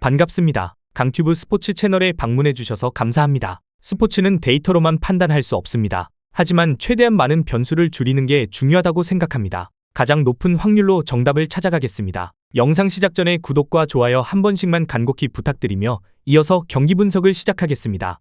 반갑습니다. 강튜브 스포츠 채널에 방문해주셔서 감사합니다. 스포츠는 데이터로만 판단할 수 없습니다. 하지만 최대한 많은 변수를 줄이는 게 중요하다고 생각합니다. 가장 높은 확률로 정답을 찾아가겠습니다. 영상 시작 전에 구독과 좋아요 한 번씩만 간곡히 부탁드리며 이어서 경기 분석을 시작하겠습니다.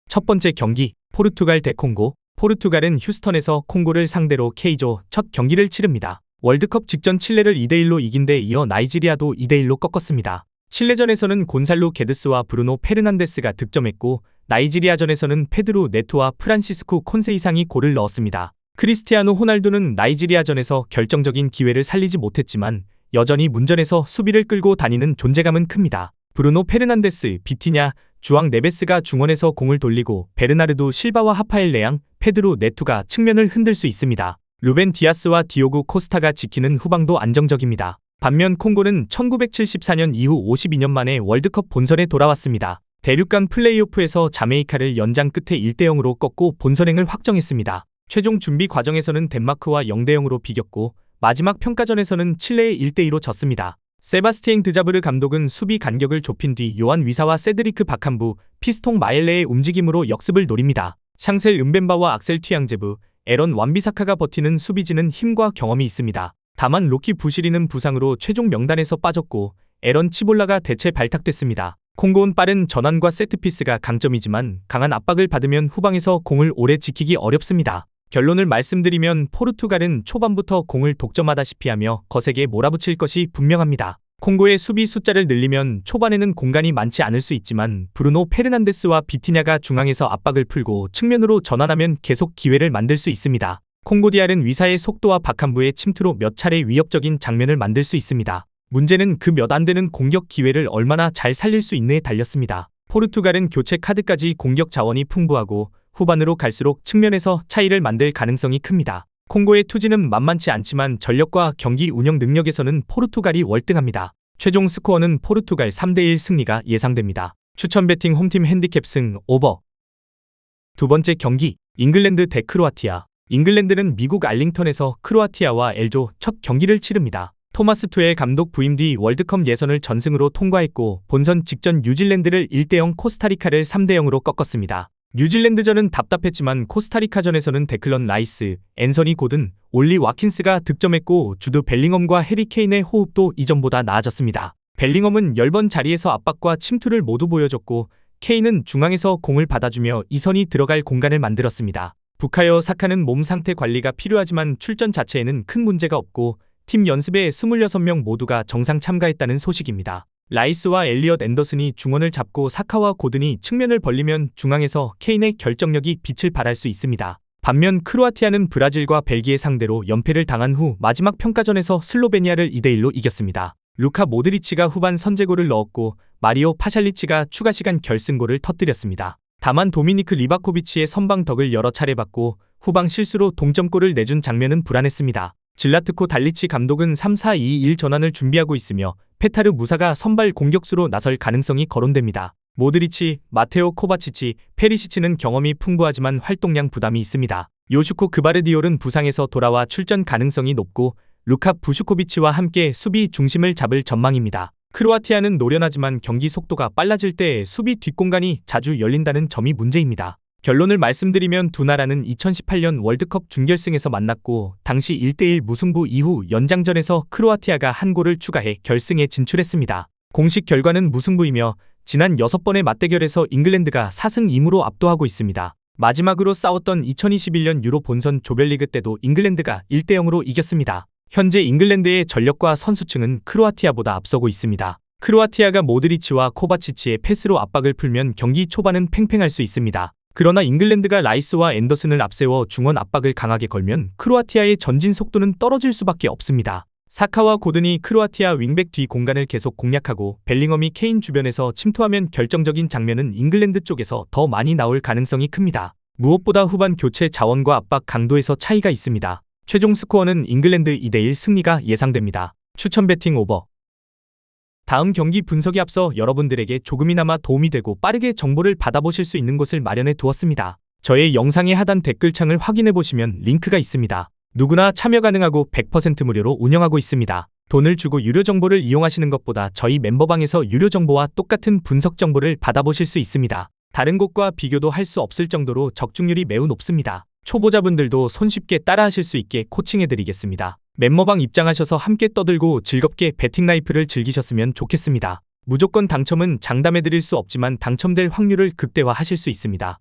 첫 번째 경기, 포르투갈 대 콩고. 포르투갈은 휴스턴에서 콩고를 상대로 K조 첫 경기를 치릅니다. 월드컵 직전 칠레를 2대1로 이긴 데 이어 나이지리아도 2대1로 꺾었습니다. 칠레전에서는 곤살로 게드스와 브루노 페르난데스가 득점했고, 나이지리아전에서는 페드루 네토와 프란시스코 콘세이상이 골을 넣었습니다. 크리스티아노 호날두는 나이지리아전에서 결정적인 기회를 살리지 못했지만 여전히 문전에서 수비를 끌고 다니는 존재감은 큽니다. 브루노 페르난데스, 비티냐, 주앙 네베스가 중원에서 공을 돌리고 베르나르도 실바와 하파엘 레앙, 페드루 네투가 측면을 흔들 수 있습니다. 루벤 디아스와 디오구 코스타가 지키는 후방도 안정적입니다. 반면 콩고는 1974년 이후 52년 만에 월드컵 본선에 돌아왔습니다. 대륙간 플레이오프에서 자메이카를 연장 끝에 1대0으로 꺾고 본선행을 확정했습니다. 최종 준비 과정에서는 덴마크와 0대0으로 비겼고, 마지막 평가전에서는 칠레에 1대2로 졌습니다. 세바스티엥 드자브르 감독은 수비 간격을 좁힌 뒤 요한 위사와 세드리크 바캄부, 피스통 마엘레의 움직임으로 역습을 노립니다. 샹셀 은벤바와 악셀 튀앙제브, 에런 완비사카가 버티는 수비진은 힘과 경험이 있습니다. 다만 로키 부시리는 부상으로 최종 명단에서 빠졌고, 에런 치볼라가 대체 발탁됐습니다. 콩고는 빠른 전환과 세트피스가 강점이지만 강한 압박을 받으면 후방에서 공을 오래 지키기 어렵습니다. 결론을 말씀드리면 포르투갈은 초반부터 공을 독점하다시피 하며 거세게 몰아붙일 것이 분명합니다. 콩고의 수비 숫자를 늘리면 초반에는 공간이 많지 않을 수 있지만 브루노 페르난데스와 비티냐가 중앙에서 압박을 풀고 측면으로 전환하면 계속 기회를 만들 수 있습니다. 콩고디알은 위사의 속도와 바캄부의 침투로 몇 차례 위협적인 장면을 만들 수 있습니다. 문제는 그 몇 안 되는 공격 기회를 얼마나 잘 살릴 수 있느냐에 달렸습니다. 포르투갈은 교체 카드까지 공격 자원이 풍부하고 후반으로 갈수록 측면에서 차이를 만들 가능성이 큽니다. 콩고의 투지는 만만치 않지만 전력과 경기 운영 능력에서는 포르투갈이 월등합니다. 최종 스코어는 포르투갈 3대1 승리가 예상됩니다. 추천 베팅 홈팀 핸디캡 승 오버. 두 번째 경기, 잉글랜드 대 크로아티아. 잉글랜드는 미국 알링턴에서 크로아티아와 L조 첫 경기를 치릅니다. 토마스 투엘 감독 부임 뒤 월드컵 예선을 전승으로 통과했고, 본선 직전 뉴질랜드를 1대0, 코스타리카를 3대0으로 꺾었습니다. 뉴질랜드전은 답답했지만 코스타리카전에서는 데클런 라이스, 앤서니 고든, 올리 와킨스가 득점했고, 주드 벨링엄과 해리 케인의 호흡도 이전보다 나아졌습니다. 벨링엄은 10번 자리에서 압박과 침투를 모두 보여줬고, 케인은 중앙에서 공을 받아주며 이선이 들어갈 공간을 만들었습니다. 부카요 사카는 몸 상태 관리가 필요하지만 출전 자체에는 큰 문제가 없고, 팀 연습에 26명 모두가 정상 참가했다는 소식입니다. 라이스와 엘리엇 앤더슨이 중원을 잡고 사카와 고든이 측면을 벌리면 중앙에서 케인의 결정력이 빛을 발할 수 있습니다. 반면 크로아티아는 브라질과 벨기에 상대로 연패를 당한 후 마지막 평가전에서 슬로베니아를 2대1로 이겼습니다. 루카 모드리치가 후반 선제골을 넣었고, 마리오 파샬리치가 추가 시간 결승골을 터뜨렸습니다. 다만 도미니크 리바코비치의 선방덕을 여러 차례 받고 후방 실수로 동점골을 내준 장면은 불안했습니다. 질라트코 달리치 감독은 3-4-2-1 전환을 준비하고 있으며 페타르 무사가 선발 공격수로 나설 가능성이 거론됩니다. 모드리치, 마테오 코바치치, 페리시치는 경험이 풍부하지만 활동량 부담이 있습니다. 요슈코 그바르디올은 부상에서 돌아와 출전 가능성이 높고, 루카 부슈코비치와 함께 수비 중심을 잡을 전망입니다. 크로아티아는 노련하지만 경기 속도가 빨라질 때 수비 뒷공간이 자주 열린다는 점이 문제입니다. 결론을 말씀드리면 두 나라는 2018년 월드컵 준결승에서 만났고, 당시 1대1 무승부 이후 연장전에서 크로아티아가 한 골을 추가해 결승에 진출했습니다. 공식 결과는 무승부이며 지난 6번의 맞대결에서 잉글랜드가 4승 2무로 압도하고 있습니다. 마지막으로 싸웠던 2021년 유로 본선 조별리그 때도 잉글랜드가 1대0으로 이겼습니다. 현재 잉글랜드의 전력과 선수층은 크로아티아보다 앞서고 있습니다. 크로아티아가 모드리치와 코바치치의 패스로 압박을 풀면 경기 초반은 팽팽할 수 있습니다. 그러나 잉글랜드가 라이스와 앤더슨을 앞세워 중원 압박을 강하게 걸면 크로아티아의 전진 속도는 떨어질 수밖에 없습니다. 사카와 고든이 크로아티아 윙백 뒤 공간을 계속 공략하고 벨링엄이 케인 주변에서 침투하면 결정적인 장면은 잉글랜드 쪽에서 더 많이 나올 가능성이 큽니다. 무엇보다 후반 교체 자원과 압박 강도에서 차이가 있습니다. 최종 스코어는 잉글랜드 2대1 승리가 예상됩니다. 추천 베팅 오버. 다음 경기 분석에 앞서 여러분들에게 조금이나마 도움이 되고 빠르게 정보를 받아보실 수 있는 곳을 마련해 두었습니다. 저의 영상의 하단 댓글창을 확인해 보시면 링크가 있습니다. 누구나 참여 가능하고 100% 무료로 운영하고 있습니다. 돈을 주고 유료 정보를 이용하시는 것보다 저희 멤버방에서 유료 정보와 똑같은 분석 정보를 받아보실 수 있습니다. 다른 곳과 비교도 할 수 없을 정도로 적중률이 매우 높습니다. 초보자분들도 손쉽게 따라하실 수 있게 코칭해드리겠습니다. 멤버방 입장하셔서 함께 떠들고 즐겁게 배팅 라이프를 즐기셨으면 좋겠습니다. 무조건 당첨은 장담해드릴 수 없지만 당첨될 확률을 극대화하실 수 있습니다.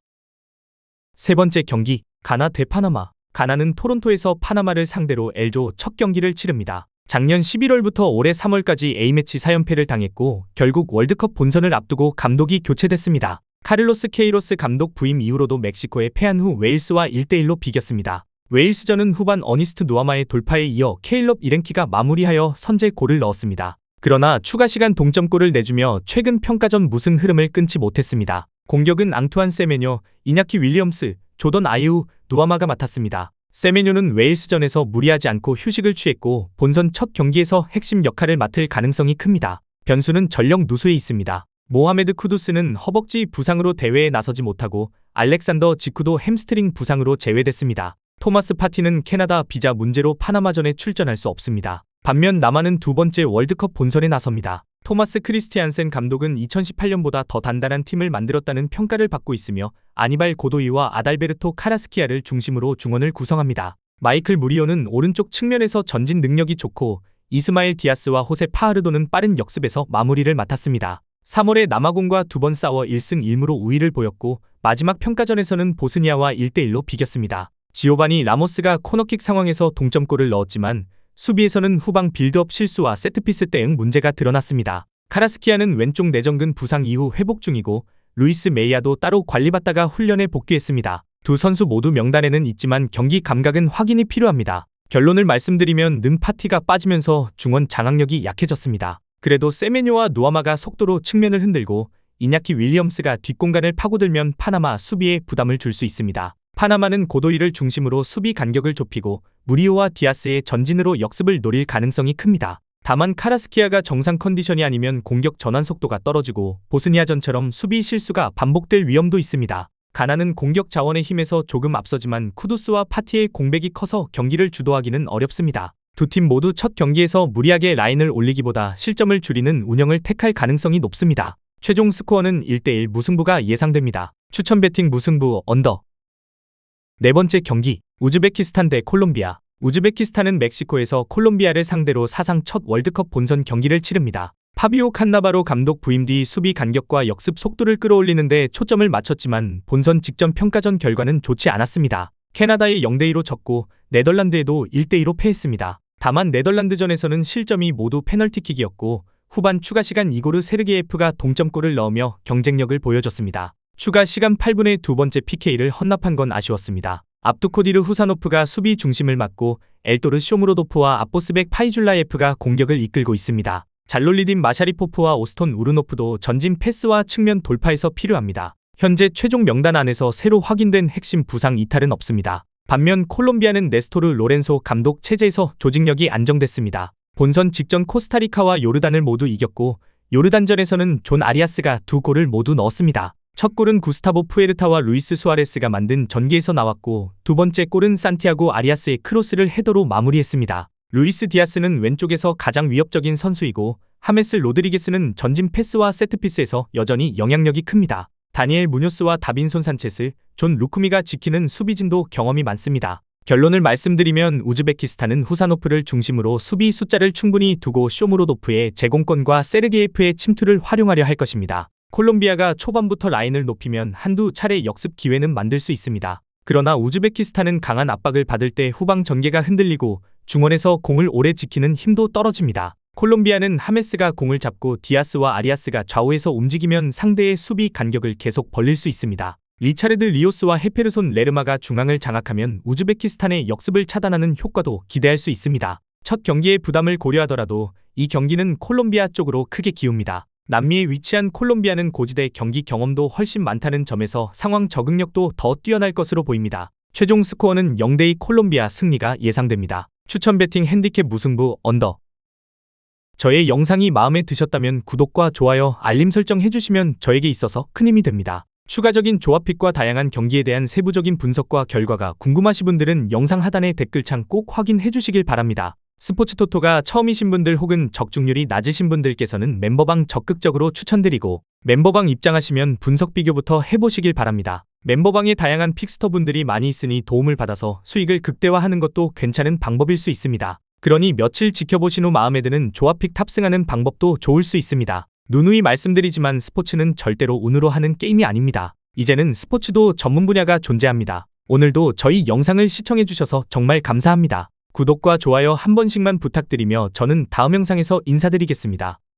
세 번째 경기, 가나 대 파나마. 가나는 토론토에서 파나마를 상대로 L조 첫 경기를 치릅니다. 작년 11월부터 올해 3월까지 A매치 4연패를 당했고 결국 월드컵 본선을 앞두고 감독이 교체됐습니다. 카를로스 케이로스 감독 부임 이후로도 멕시코에 패한 후 웨일스와 1대1로 비겼습니다. 웨일스전은 후반 어니스트 누아마의 돌파에 이어 케일럽 이렌키가 마무리하여 선제골을 넣었습니다. 그러나 추가 시간 동점골을 내주며 최근 평가전 무승 흐름을 끊지 못했습니다. 공격은 앙투안 세메뇨, 이냐키 윌리엄스, 조던 아이우, 누아마가 맡았습니다. 세메뇨는 웨일스전에서 무리하지 않고 휴식을 취했고 본선 첫 경기에서 핵심 역할을 맡을 가능성이 큽니다. 변수는 전력 누수에 있습니다. 모하메드 쿠두스는 허벅지 부상으로 대회에 나서지 못하고 알렉산더 지쿠도 햄스트링 부상으로 제외됐습니다. 토마스 파티는 캐나다 비자 문제로 파나마전에 출전할 수 없습니다. 반면 남아는 두 번째 월드컵 본선에 나섭니다. 토마스 크리스티안센 감독은 2018년보다 더 단단한 팀을 만들었다는 평가를 받고 있으며 아니발 고도이와 아달베르토 카라스키아를 중심으로 중원을 구성합니다. 마이클 무리오는 오른쪽 측면에서 전진 능력이 좋고 이스마일 디아스와 호세 파하르도는 빠른 역습에서 마무리를 맡았습니다. 3월에 남아공과 두 번 싸워 1승 1무로 우위를 보였고 마지막 평가전에서는 보스니아와 1대1로 비겼습니다. 지오바니 라모스가 코너킥 상황에서 동점골을 넣었지만 수비에서는 후방 빌드업 실수와 세트피스 대응 문제가 드러났습니다. 카라스키아는 왼쪽 내전근 부상 이후 회복 중이고 루이스 메이아도 따로 관리받다가 훈련에 복귀했습니다. 두 선수 모두 명단에는 있지만 경기 감각은 확인이 필요합니다. 결론을 말씀드리면 는 파티가 빠지면서 중원 장악력이 약해졌습니다. 그래도 세메뇨와 누아마가 속도로 측면을 흔들고 이냐키 윌리엄스가 뒷공간을 파고들면 파나마 수비에 부담을 줄 수 있습니다. 파나마는 고도이를 중심으로 수비 간격을 좁히고 무리오와 디아스의 전진으로 역습을 노릴 가능성이 큽니다. 다만 카라스키아가 정상 컨디션이 아니면 공격 전환 속도가 떨어지고 보스니아전처럼 수비 실수가 반복될 위험도 있습니다. 가나는 공격 자원의 힘에서 조금 앞서지만 쿠두스와 파티의 공백이 커서 경기를 주도하기는 어렵습니다. 두 팀 모두 첫 경기에서 무리하게 라인을 올리기보다 실점을 줄이는 운영을 택할 가능성이 높습니다. 최종 스코어는 1대1 무승부가 예상됩니다. 추천 배팅 무승부 언더. 네 번째 경기, 우즈베키스탄 대 콜롬비아. 우즈베키스탄은 멕시코에서 콜롬비아를 상대로 사상 첫 월드컵 본선 경기를 치릅니다. 파비오 칸나바로 감독 부임 뒤 수비 간격과 역습 속도를 끌어올리는 데 초점을 맞췄지만 본선 직전 평가전 결과는 좋지 않았습니다. 캐나다에 0대2로 졌고 네덜란드에도 1대2로 패했습니다. 다만 네덜란드전에서는 실점이 모두 페널티킥이었고 후반 추가 시간 이고르 세르게예프가 동점골을 넣으며 경쟁력을 보여줬습니다. 추가 시간 8분에 두 번째 PK를 헌납한 건 아쉬웠습니다. 압두코디르 후사노프가 수비 중심을 맡고 엘토르 쇼무로도프와 아포스백 파이줄라예프가 공격을 이끌고 있습니다. 잘롤리딘 마샤리포프와 오스톤 우르노프도 전진 패스와 측면 돌파에서 필요합니다. 현재 최종 명단 안에서 새로 확인된 핵심 부상 이탈은 없습니다. 반면 콜롬비아는 네스토르 로렌소 감독 체제에서 조직력이 안정됐습니다. 본선 직전 코스타리카와 요르단을 모두 이겼고 요르단전에서는 존 아리아스가 두 골을 모두 넣었습니다. 첫 골은 구스타보 푸에르타와 루이스 수아레스가 만든 전개에서 나왔고 두 번째 골은 산티아고 아리아스의 크로스를 헤더로 마무리했습니다. 루이스 디아스는 왼쪽에서 가장 위협적인 선수이고 하메스 로드리게스는 전진 패스와 세트피스에서 여전히 영향력이 큽니다. 다니엘 무뇨스와 다빈손 산체스, 존 루쿠미가 지키는 수비진도 경험이 많습니다. 결론을 말씀드리면 우즈베키스탄은 후사노프를 중심으로 수비 숫자를 충분히 두고 쇼무로도프의 제공권과 세르게예프의 침투를 활용하려 할 것입니다. 콜롬비아가 초반부터 라인을 높이면 한두 차례 역습 기회는 만들 수 있습니다. 그러나 우즈베키스탄은 강한 압박을 받을 때 후방 전개가 흔들리고 중원에서 공을 오래 지키는 힘도 떨어집니다. 콜롬비아는 하메스가 공을 잡고 디아스와 아리아스가 좌우에서 움직이면 상대의 수비 간격을 계속 벌릴 수 있습니다. 리차르드 리오스와 헤페르손 레르마가 중앙을 장악하면 우즈베키스탄의 역습을 차단하는 효과도 기대할 수 있습니다. 첫 경기의 부담을 고려하더라도 이 경기는 콜롬비아 쪽으로 크게 기웁니다. 남미에 위치한 콜롬비아는 고지대 경기 경험도 훨씬 많다는 점에서 상황 적응력도 더 뛰어날 것으로 보입니다. 최종 스코어는 0대2 콜롬비아 승리가 예상됩니다. 추천 배팅 핸디캡 무승부 언더. 저의 영상이 마음에 드셨다면 구독과 좋아요, 알림 설정 해주시면 저에게 있어서 큰 힘이 됩니다. 추가적인 조합픽과 다양한 경기에 대한 세부적인 분석과 결과가 궁금하신 분들은 영상 하단의 댓글창 꼭 확인해 주시길 바랍니다. 스포츠토토가 처음이신 분들 혹은 적중률이 낮으신 분들께서는 멤버방 적극적으로 추천드리고 멤버방 입장하시면 분석 비교부터 해보시길 바랍니다. 멤버방에 다양한 픽스터분들이 많이 있으니 도움을 받아서 수익을 극대화하는 것도 괜찮은 방법일 수 있습니다. 그러니 며칠 지켜보신 후 마음에 드는 조합픽 탑승하는 방법도 좋을 수 있습니다. 누누이 말씀드리지만 스포츠는 절대로 운으로 하는 게임이 아닙니다. 이제는 스포츠도 전문 분야가 존재합니다. 오늘도 저희 영상을 시청해주셔서 정말 감사합니다. 구독과 좋아요 한 번씩만 부탁드리며 저는 다음 영상에서 인사드리겠습니다.